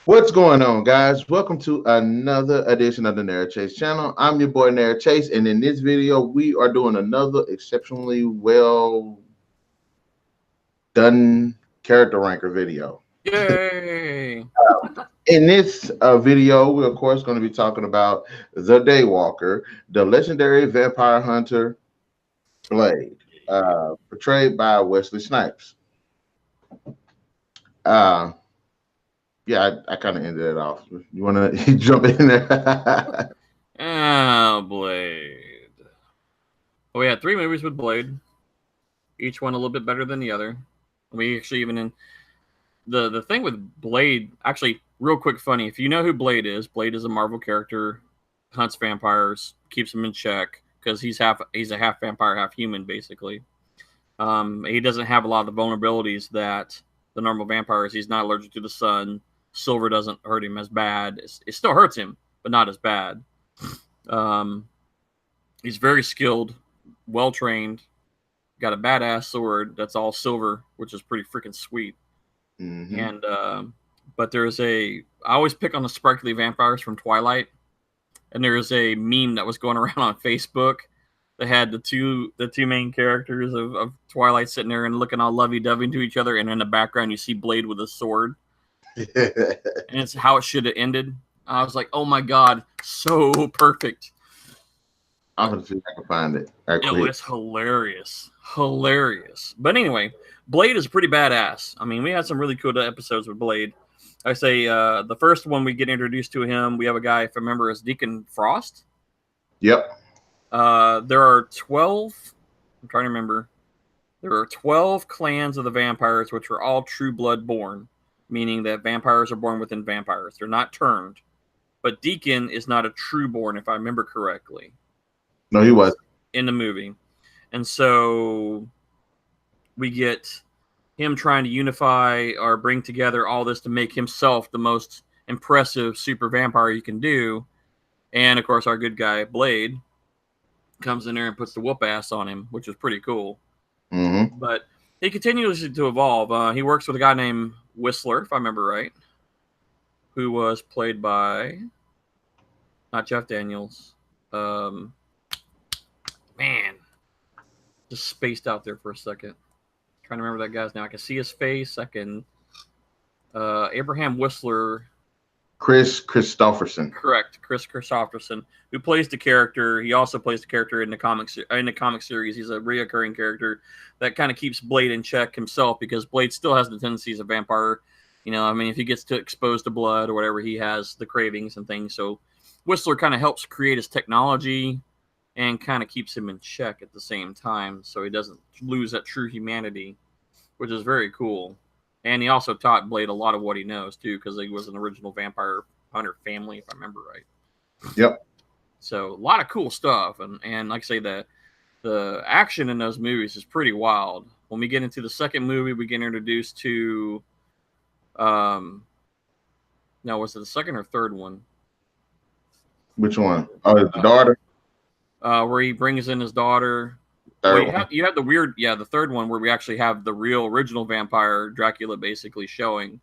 What's going on, guys? Welcome to another edition of the NarikChase channel. I'm your boy NarikChase, and in this video, we are doing another exceptionally well done character ranker video. Yay! In this video, we're of course going to be talking about the Daywalker, the legendary vampire hunter Blade, portrayed by Wesley Snipes. Uh, yeah, I kind of ended it off. You want to jump in there? Oh, Blade. Well, we had 3 movies with Blade, each one a little bit better than the other. We actually even in the thing with Blade, actually, real quick, funny. If you know who Blade is a Marvel character, hunts vampires, keeps them in check because he's a half vampire, half human, basically. He doesn't have a lot of the vulnerabilities that the normal vampires. He's not allergic to the sun. Silver doesn't hurt him as bad. It still hurts him, but not as bad. He's very skilled, well trained, got a badass sword that's all silver, which is pretty freaking sweet. Mm-hmm. And but I always pick on the sparkly vampires from Twilight, and there's a meme that was going around on Facebook that had the two main characters of Twilight sitting there and looking all lovey-dovey to each other, and in the background you see Blade with a sword. And it's how it should have ended. I was like, oh my god, so perfect. I'm gonna see if I can find it. It's hilarious. But anyway, Blade is pretty badass. I mean, we had some really cool episodes with Blade. I say the first one we get introduced to him, we have a guy, if I remember, is Deacon Frost. Yep. There are 12. I'm trying to remember. There are 12 clans of the vampires, which are all true blood born, meaning that vampires are born within vampires. They're not turned. But Deacon is not a true born, if I remember correctly. No, he wasn't. In the movie. And so we get him trying to unify or bring together all this to make himself the most impressive super vampire you can do. And, of course, our good guy, Blade, comes in there and puts the whoop ass on him, which is pretty cool. Mm-hmm. But he continues to evolve. He works with a guy named Whistler, if I remember right, who was played by not Jeff Daniels. Man, just spaced out there for a second. Trying to remember that guy's name. I can see his face. I can. Abraham Whistler. Chris Christopherson. Correct, Chris Christopherson, who plays the character. He also plays the character in the comics. In the comic series, he's a reoccurring character that kind of keeps Blade in check himself, because Blade still has the tendencies of vampire. You know, I mean, if he gets exposed to blood or whatever, he has the cravings and things. So Whistler kind of helps create his technology and kind of keeps him in check at the same time, so he doesn't lose that true humanity, which is very cool. And he also taught Blade a lot of what he knows, too, because he was an original vampire hunter family, if I remember right. Yep. So a lot of cool stuff. And like I say, the action in those movies is pretty wild. When we get into the second movie, we get introduced to... no, was it the second or third one? Which one? Oh, his daughter? Where he brings in his daughter. You have the weird, the third one where we actually have the real original vampire Dracula basically showing.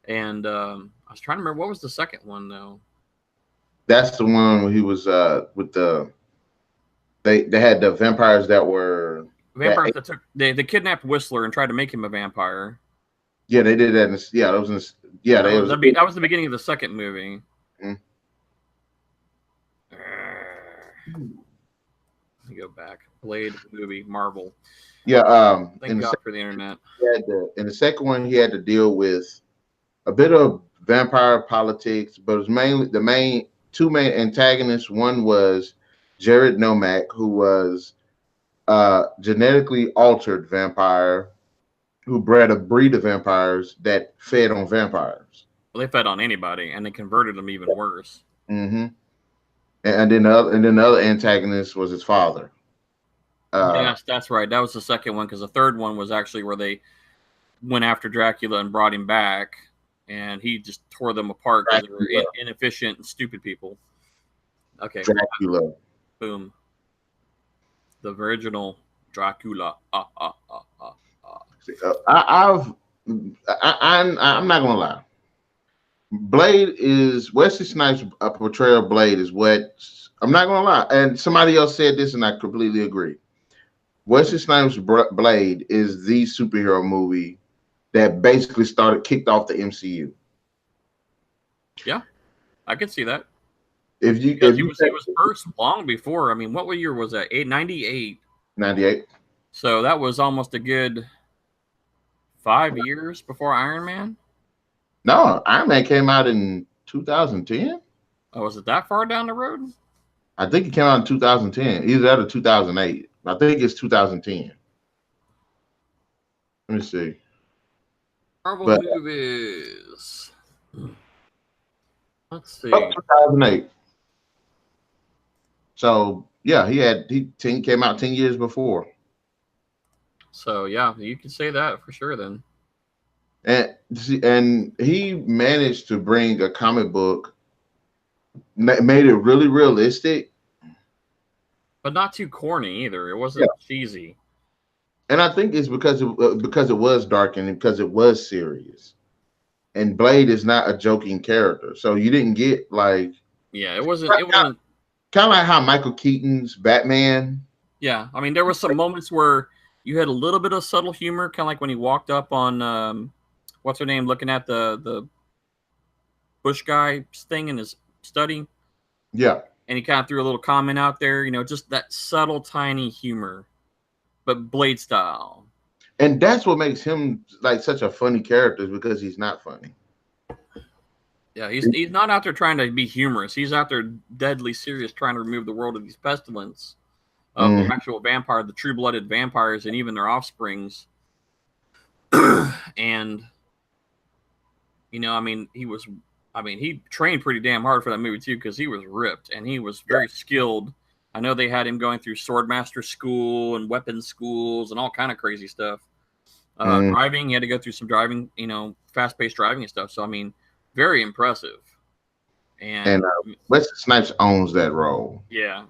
And I was trying to remember, what was the second one though? That's the one where he was with the they had the vampires that were vampires that took they kidnapped Whistler and tried to make him a vampire. Yeah, they did that. That was the beginning of the second movie. Mm. Let me go back. Blade movie, Marvel. Yeah. Thank God for the internet. In the second one, he had to deal with a bit of vampire politics, but it was mainly the two main antagonists. One was Jared Nomak, who was genetically altered vampire who bred a breed of vampires that fed on vampires. Well, they fed on anybody, and they converted them even worse. Mm-hmm. And then the other antagonist was his father. Yes, that's right. That was the second one, because the third one was actually where they went after Dracula and brought him back, and he just tore them apart because they were inefficient and stupid people. Okay. Dracula. Boom. The original Dracula. I'm not gonna lie. Blade is Wesley Snipes' portrayal of Blade is what I'm not gonna lie. And somebody else said this, and I completely agree. Wesley Snipes' Blade is the superhero movie that basically kicked off the MCU. Yeah, I could see that. If you Because if you he was first long before. I mean, what year was that? 98. 98. So that was almost a good 5 years before Iron Man. No, Iron Man came out in 2010. Oh, was it that far down the road? I think it came out in 2010, either that or 2008. I think it's 2010. Let me see. Marvel But movies. Let's see. 2008. So yeah, he came out 10 years before. So yeah, you could say that for sure then. And he managed to bring a comic book, made it really realistic, but not too corny either. It wasn't cheesy. And I think it's because it was dark and because it was serious. And Blade is not a joking character, so you didn't get like it wasn't kind of like how Michael Keaton's Batman. Yeah, I mean there were some moments where you had a little bit of subtle humor, kind of like when he walked up on what's her name, looking at the Bush guy thing in his study. Yeah, and he kind of threw a little comment out there, just that subtle, tiny humor, but Blade style. And that's what makes him like such a funny character, is because he's not funny. Yeah, he's not out there trying to be humorous. He's out there deadly serious, trying to remove the world of these pestilence of the actual vampire, the true-blooded vampires, and even their offsprings. And he trained pretty damn hard for that movie too, because he was ripped and he was very skilled. I know they had him going through swordmaster school and weapons schools and all kind of crazy stuff. Driving, he had to go through some driving, fast-paced driving and stuff. So I mean, very impressive. And Wesley Snipes owns that role. Yeah,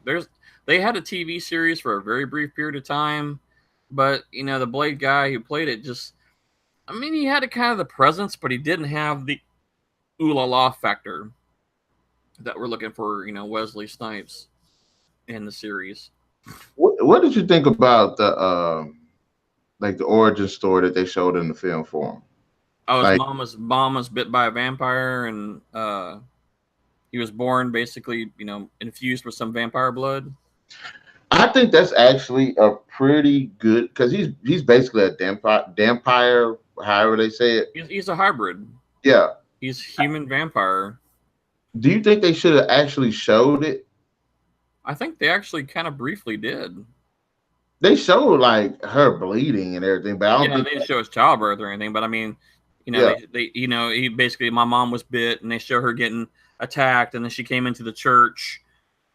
they had a TV series for a very brief period of time, but the Blade guy who played it he had a kind of the presence, but he didn't have the ooh la la factor that we're looking for, Wesley Snipes in the series. What did you think about the the origin story that they showed in the film for him? Oh, his mom was bit by a vampire, and he was born basically, infused with some vampire blood. I think that's actually a pretty good, because he's basically a vampire, however they say it. He's a hybrid. Yeah. He's human vampire. Do you think they should have actually showed it? I think they actually kind of briefly did. They showed like her bleeding and everything, but I don't think they didn't show his childbirth or anything. But I mean, they he basically, my mom was bit, and they show her getting attacked, and then she came into the church,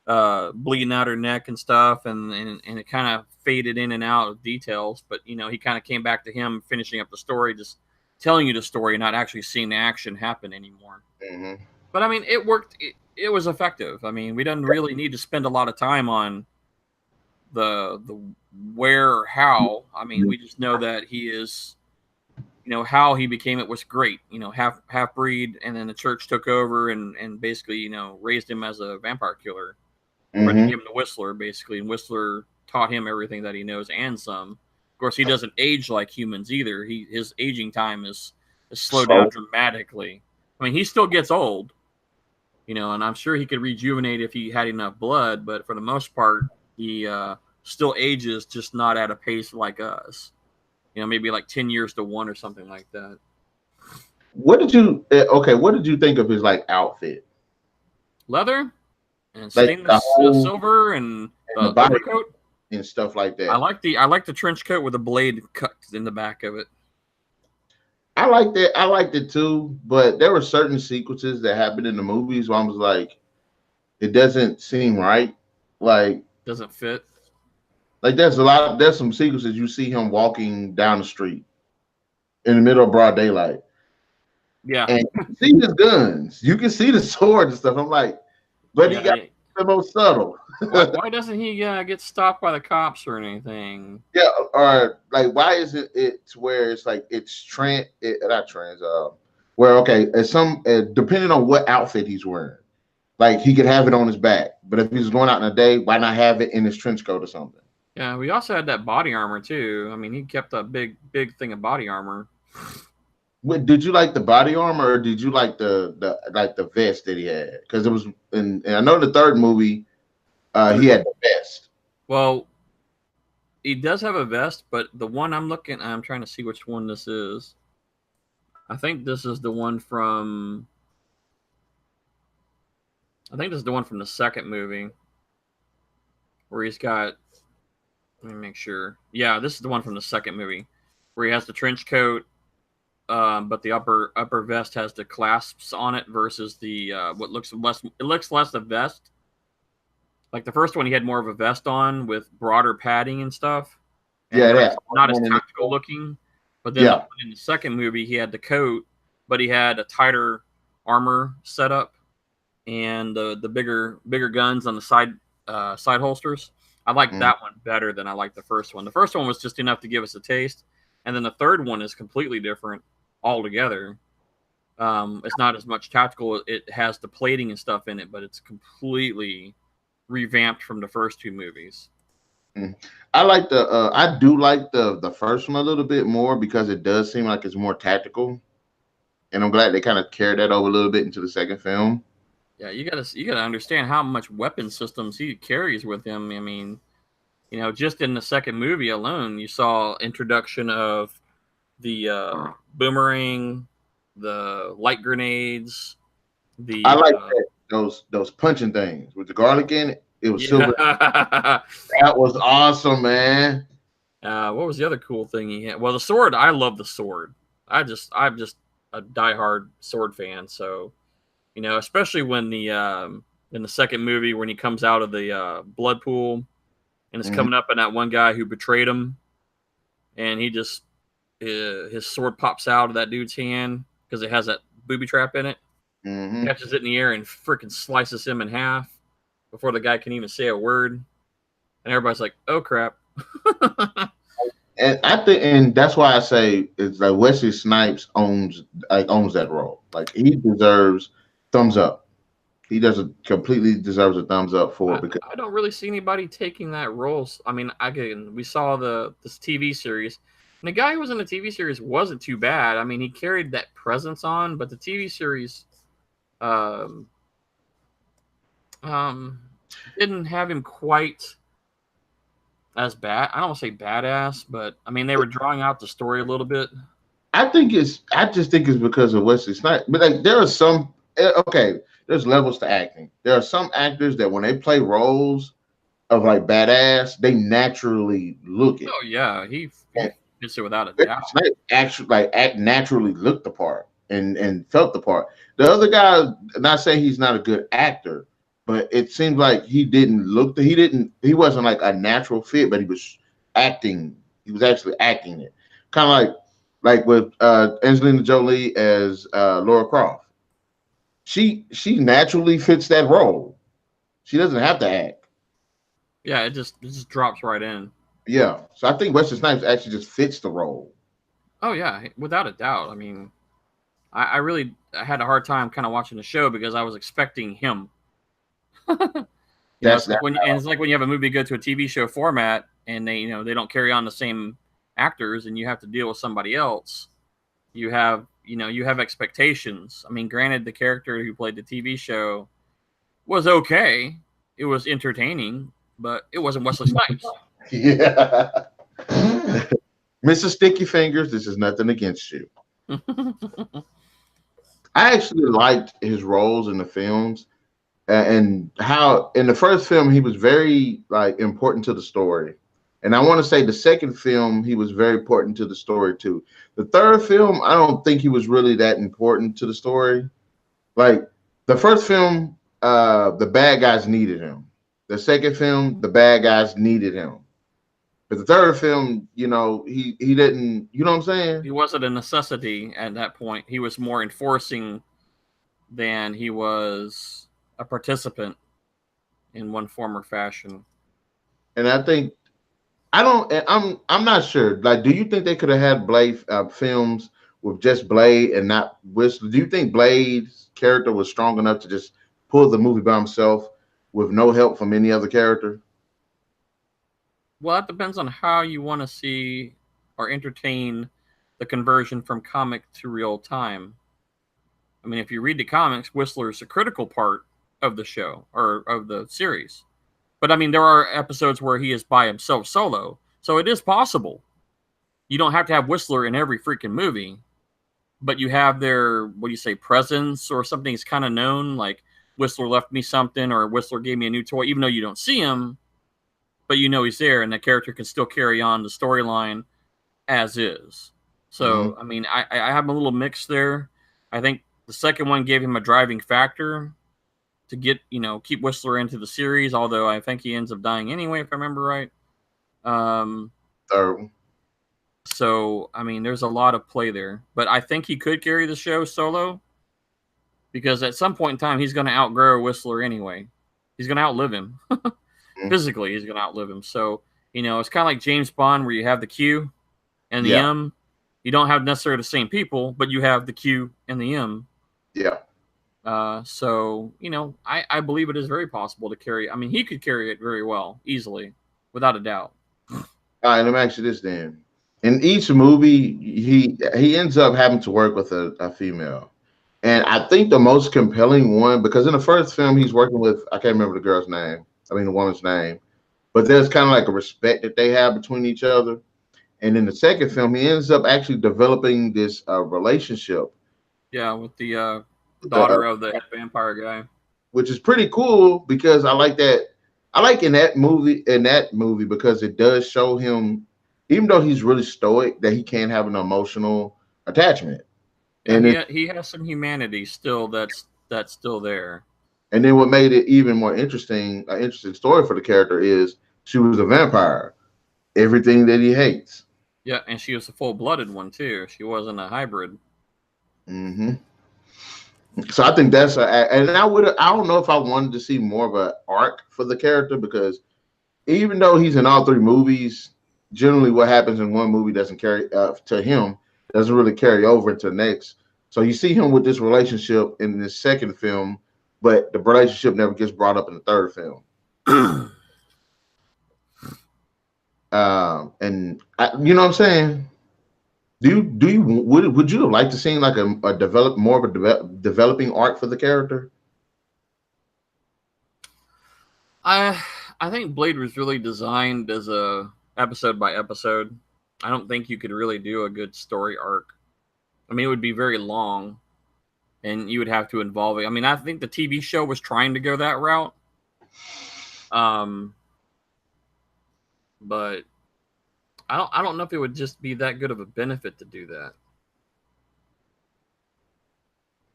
bleeding out her neck and stuff, and it kind of faded in and out of details. But he kind of came back to him finishing up the story, just telling you the story, not actually seeing the action happen anymore. Mm-hmm. But I mean, it worked. It was effective. I mean, we didn't really need to spend a lot of time on the where or how. I mean, we just know that he is, how he became it was great. Half breed, and then the church took over and basically, raised him as a vampire killer. Mm-hmm. Or they gave him the Whistler, basically, and Whistler taught him everything that he knows and some. Of course, he doesn't age like humans either. His aging time is slowed down dramatically. I mean, he still gets old, and I'm sure he could rejuvenate if he had enough blood, but for the most part, he still ages, just not at a pace like us. Maybe like 10 years to one or something like that. What did you think of his outfit? Leather and stainless silver and the overcoat and stuff like that. I like the trench coat with a blade cut in the back of it. I liked it. I liked it too, but there were certain sequences that happened in the movies where I was like, it doesn't seem right. Doesn't fit. There's some sequences you see him walking down the street in the middle of broad daylight. Yeah. And you see his guns. You can see the sword and stuff. I'm like, but he got the most subtle. Why doesn't he get stopped by the cops or anything? Yeah, or why isn't it to where it's not trans? where okay, depending on what outfit he's wearing, like he could have it on his back, but if he's going out in a day, why not have it in his trench coat or something? Yeah, we also had that body armor too. I mean, he kept a big thing of body armor. Did you like the body armor, or did you like the vest that he had? Because it was, and I know the third movie, he had the vest. Well, he does have a vest, but the one I'm trying to see which one this is. I think this is the one from. I think this is the one from the second movie, where he's got. Let me make sure. Yeah, this is the one from the second movie, where he has the trench coat, but the upper vest has the clasps on it versus the what looks less. It looks less a vest. Like the first one, he had more of a vest on with broader padding and stuff. And Yeah, not as tactical looking. But then in the second movie, he had the coat, but he had a tighter armor setup and the bigger guns on the side holsters. I like that one better than I like the first one. The first one was just enough to give us a taste, and then the third one is completely different altogether. It's not as much tactical. It has the plating and stuff in it, but it's completely revamped from the first two movies. I do like the first one a little bit more because it does seem like it's more tactical, and I'm glad they kind of carried that over a little bit into the second film. Yeah, you gotta understand how much weapon systems he carries with him. I mean, just in the second movie alone, you saw introduction of the boomerang, the light grenades. I like those punching things with the garlic in it. It was silver. That was awesome, man. What was the other cool thing he had? Well, the sword. I love the sword. I'm just a diehard sword fan. So, especially when in the second movie when he comes out of the blood pool and it's coming up on that one guy who betrayed him, and he just his sword pops out of that dude's hand because it has that booby trap in it. Catches it in the air and freaking slices him in half before the guy can even say a word, and everybody's like, "Oh crap!" And I think, and that's why I say it's like Wesley Snipes owns that role. Like he deserves thumbs up. He completely deserves a thumbs up for it because I don't really see anybody taking that role. I mean, we saw this TV series, and the guy who was in the TV series wasn't too bad. I mean, he carried that presence on, but the TV series didn't have him quite as bad. I don't want to say badass, but I mean they were drawing out the story a little bit. I just think it's because of Wesley Snipes. But like there are some there's levels to acting. There are some actors that when they play roles of like badass, they naturally look it. Oh yeah, he fits it without a doubt. Actually, naturally looked the part and felt the part. The other guy, not saying he's not a good actor, but it seems like he wasn't like a natural fit, but he was acting. He was actually acting it, kind of like with Angelina Jolie as Laura Croft. She naturally fits that role. She doesn't have to act. Yeah, it just drops right in. Yeah, so I think Wesley Snipes actually just fits the role. Oh yeah, without a doubt. I mean, I had a hard time kind of watching the show because I was expecting him. It's like when you have a movie go to a TV show format and they don't carry on the same actors and you have to deal with somebody else. You have expectations. I mean, granted, the character who played the TV show was okay. It was entertaining, but it wasn't Wesley Snipes. Yeah. Mr. Sticky Fingers, this is nothing against you. I actually liked his roles in the films and how in the first film he was very important to the story. And I want to say the second film he was very important to the story too. The third film, I don't think he was really that important to the story. Like the first film, the bad guys needed him. The second film, the bad guys needed him. But the third film, he didn't, you know what I'm saying? He wasn't a necessity at that point. He was more enforcing than he was a participant in one form or fashion. And I think I'm not sure. Like, do you think they could have had Blade films with just Blade and not Whistler? Do you think Blade's character was strong enough to just pull the movie by himself with no help from any other character? Well, that depends on how you want to see or entertain the conversion from comic to real time. I mean, if you read the comics, Whistler is a critical part of the show or of the series. But I mean, there are episodes where he is by himself solo. So it is possible. You don't have to have Whistler in every freaking movie, but you have their, what do you say, presence or something is kind of known, like Whistler left me something or Whistler gave me a new toy, even though you don't see him, but you know he's there and the character can still carry on the storyline as is. So, I mean, I have a little mix there. I think the second one gave him a driving factor to get, keep Whistler into the series, although I think he ends up dying anyway, if I remember right. Third. So, I mean, there's a lot of play there. But I think he could carry the show solo because at some point in time, he's going to outgrow Whistler anyway. He's going to outlive him. Physically, he's going to outlive him. So, it's kind of like James Bond where you have the Q and the M. You don't have necessarily the same people, but you have the Q and the M. Yeah. So, I believe it is very possible to carry. I mean, he could carry it very well, easily, without a doubt. All right, let me ask you this then. In each movie, he ends up having to work with a female. And I think the most compelling one, because in the first film, he's working with, I can't remember the woman's name, but there's kind of like a respect that they have between each other. And in the second film, he ends up actually developing this relationship. Yeah, with the daughter of the vampire guy. Which is pretty cool because I like that. I like in that movie because it does show him, even though he's really stoic, that he can have an emotional attachment. Yeah, and he has some humanity still that's still there. And then what made it even more interesting story for the character is she was a vampire. Everything that he hates. Yeah, and she was a full-blooded one too. She wasn't a hybrid. So I think that's and I don't know if I wanted to see more of an arc for the character because even though he's in all three movies, generally what happens in one movie doesn't carry to him doesn't really carry over into the next. So you see him with this relationship in this second film, but the relationship never gets brought up in the third film. And you know what I'm saying? Would you have liked to see like a developing arc for the character? I think Blade was really designed as a episode by episode. I don't think you could really do a good story arc. I mean, it would be very long, and you would have to involve it. I mean, I think the TV show was trying to go that route. But I don't know if it would just be that good of a benefit to do that.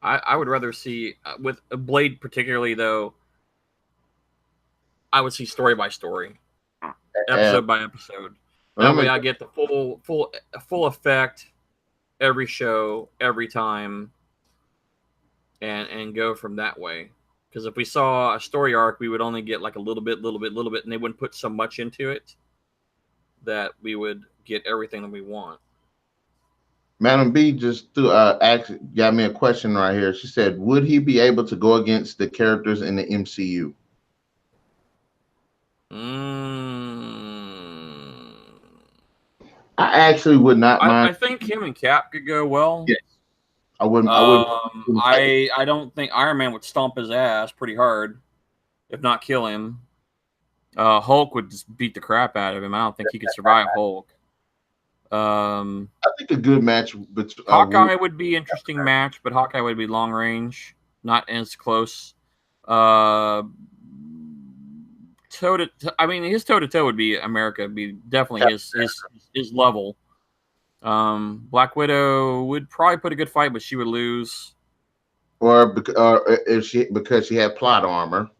I would rather see with Blade particularly though. I would see story by story, episode by episode. That way, I get the full effect every show, every time, and go from that way. Because if we saw a story arc, we would only get like a little bit, and they wouldn't put so much into it that we would get everything that we want. Madam B just got me a question right here. She said, would he be able to go against the characters in the MCU? I actually would not mind. I think him and Cap could go well. Yes. I wouldn't. I don't think Iron Man would stomp his ass pretty hard, if not kill him. Hulk would just beat the crap out of him. I don't think he could survive Hulk. I think a good match between Hawkeye would be an interesting match, but Hawkeye would be long range, not as close. His toe to toe would be America. Would be definitely his level. Black Widow would probably put a good fight, but she would lose. Because she had plot armor.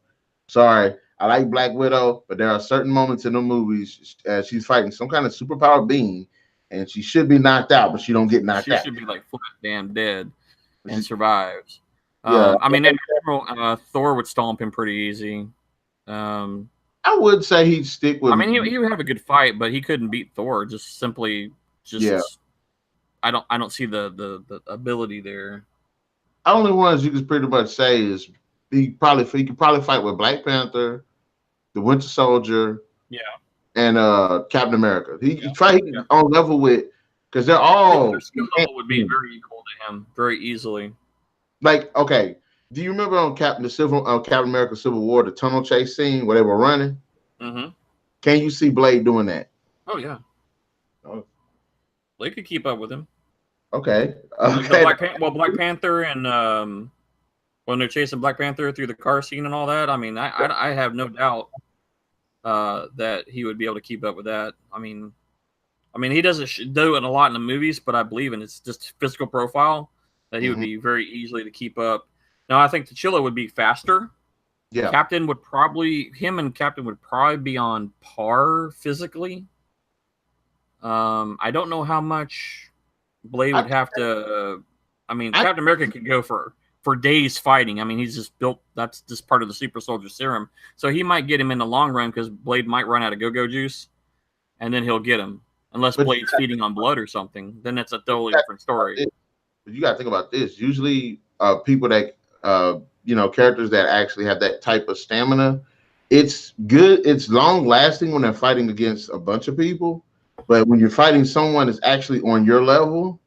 Sorry, I like Black Widow, but there are certain moments in the movies she's fighting some kind of superpower being, and she should be knocked out, but she don't get knocked out. She should be like flat damn dead and survives. Yeah, in general, Thor would stomp him pretty easy. I would say he'd stick with. I mean, he would have a good fight, but he couldn't beat Thor. I don't see the ability there. Only ones you can pretty much say is he could probably fight with Black Panther, the Winter Soldier, Yeah, and Captain America. He yeah, fight yeah. on level with, because they're Yeah, their all skill level would be very equal to him, very easily. like, okay. Do you remember on Captain America Civil War, the tunnel chase scene where they were running? Mm-hmm. Can you see Blade doing that? Oh yeah, Oh, they could keep up with him. okay. Like the Okay. Black Panther and when they're chasing Black Panther through the car scene and all that. I mean, I have no doubt that he would be able to keep up with that. I mean, he doesn't do it a lot in the movies, but I believe in its just physical profile that he would be very easily to keep up. Now, I think T'Challa would be faster. Yeah. Captain would probably be on par physically. I don't know how much Blade would have to. Captain America could go for days fighting. I mean, he's just built. That's just part of the super soldier serum. So he might get him in the long run because Blade might run out of go-go juice, and then he'll get him. Unless Blade's feeding on blood or something, then that's a totally different story. You got to think about this. Usually, people that characters that actually have that type of stamina, it's good. It's long lasting when they're fighting against a bunch of people. But when you're fighting someone that's actually on your level,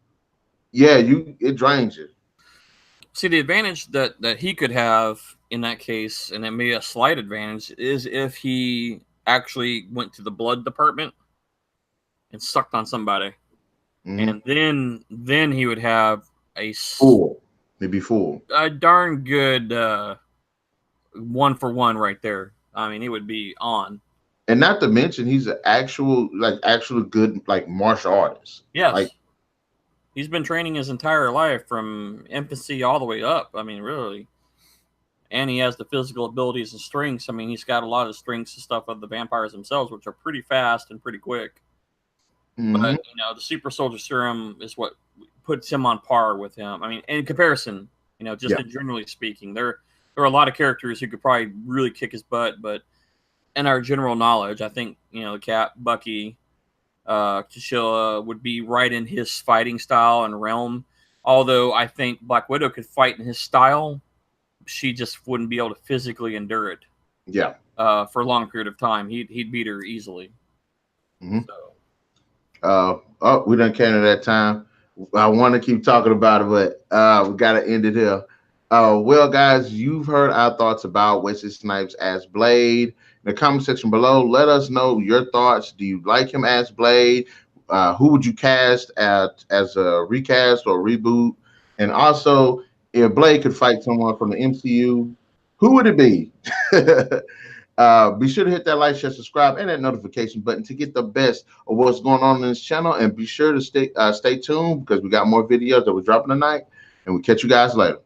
yeah, it drains you. See, the advantage that he could have in that case, and it may be a slight advantage, is if he actually went to the blood department and sucked on somebody, and then he would have maybe full, a darn good 1-for-1 right there. I mean, he would be on. And not to mention, he's an actual good martial artist. Yes, he's been training his entire life from infancy all the way up. I mean, really. And he has the physical abilities and strengths. I mean, he's got a lot of strengths and stuff of the vampires themselves, which are pretty fast and pretty quick. But, the super soldier serum is what puts him on par with him. I mean, in comparison, in generally speaking, there are a lot of characters who could probably really kick his butt. But in our general knowledge, I think, the Cap, Bucky, T'Challa would be right in his fighting style and realm. Although I think Black Widow could fight in his style, she just wouldn't be able to physically endure it. Yeah. For a long period of time, he'd beat her easily. So. We done came to that time. I want to keep talking about it, but we got to end it here. Well, guys, you've heard our thoughts about Wesley Snipes as Blade. In the comment section below, let us know your thoughts. Do you like him as Blade? Who would you cast as a recast or reboot? And also, if Blade could fight someone from the MCU, who would it be? Be sure to hit that like, share, subscribe, and that notification button to get the best of what's going on in this channel. And be sure to stay tuned because we got more videos that we're dropping tonight. And we'll catch you guys later.